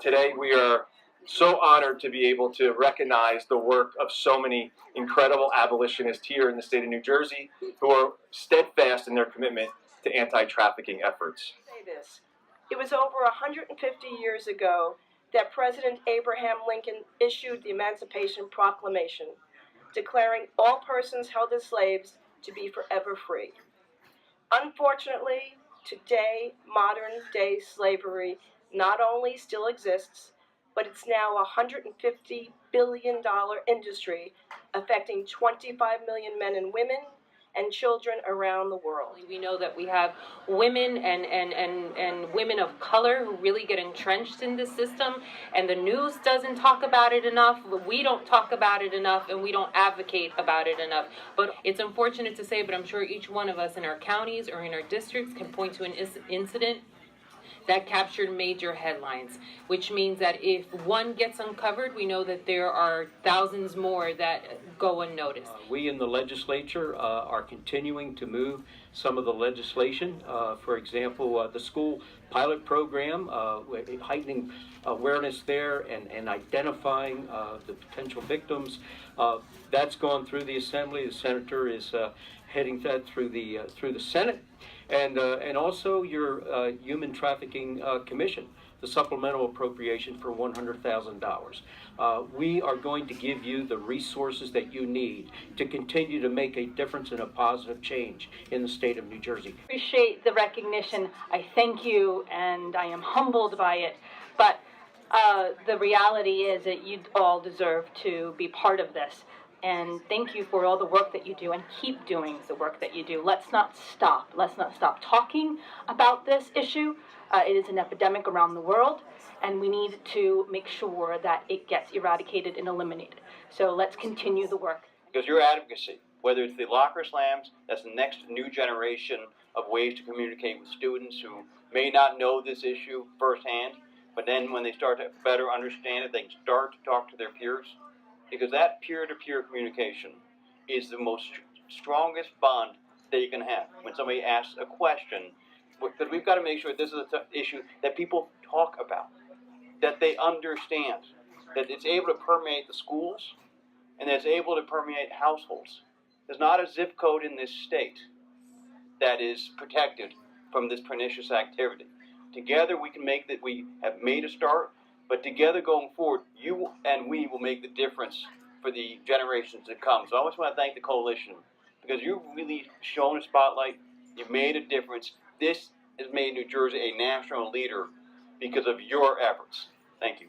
Today we are so honored to be able to recognize the work of so many incredible abolitionists here in the state of New Jersey who are steadfast in their commitment to anti-trafficking efforts. It was over 150 years ago that President Abraham Lincoln issued the Emancipation Proclamation, declaring all persons held as slaves to be forever free. Unfortunately, today, modern-day slavery not only still exists, but it's now a $150 billion industry affecting 25 million men and women and children around the world. We know that we have women and women of color who really get entrenched in this system, and the news doesn't talk about it enough, we don't talk about it enough, and we don't advocate about it enough. But it's unfortunate to say, but I'm sure each one of us in our counties or in our districts can point to an incident that captured major headlines, which means that if one gets uncovered, we know that there are thousands more that go unnoticed. We in the legislature are continuing to move some of the legislation. For example, the school pilot program, heightening awareness there and identifying the potential victims. That's gone through the Assembly. The Senator is heading that through the Senate. And also your Human Trafficking Commission, the supplemental appropriation for $100,000. We are going to give you the resources that you need to continue to make a difference and a positive change in the state of New Jersey. Appreciate the recognition. I thank you, and I am humbled by it. But the reality is that you all deserve to be part of this. And thank you for all the work that you do, and keep doing the work that you do. Let's not stop. Let's not stop talking about this issue. It is an epidemic around the world, and we need to make sure that it gets eradicated and eliminated. So let's continue the work. Because your advocacy, whether it's the locker slams, that's the next new generation of ways to communicate with students who may not know this issue firsthand, but then when they start to better understand it, they can start to talk to their peers. Because that peer-to-peer communication is the most strongest bond that you can have. When somebody asks a question, because we've got to make sure this is an issue that people talk about, that they understand, that it's able to permeate the schools, and that it's able to permeate households. There's not a zip code in this state that is protected from this pernicious activity. Together we can make that. We have made a start. But together going forward, you and we will make the difference for the generations to come. So I always want to thank the coalition because you've really shown a spotlight. You've made a difference. This has made New Jersey a national leader because of your efforts. Thank you.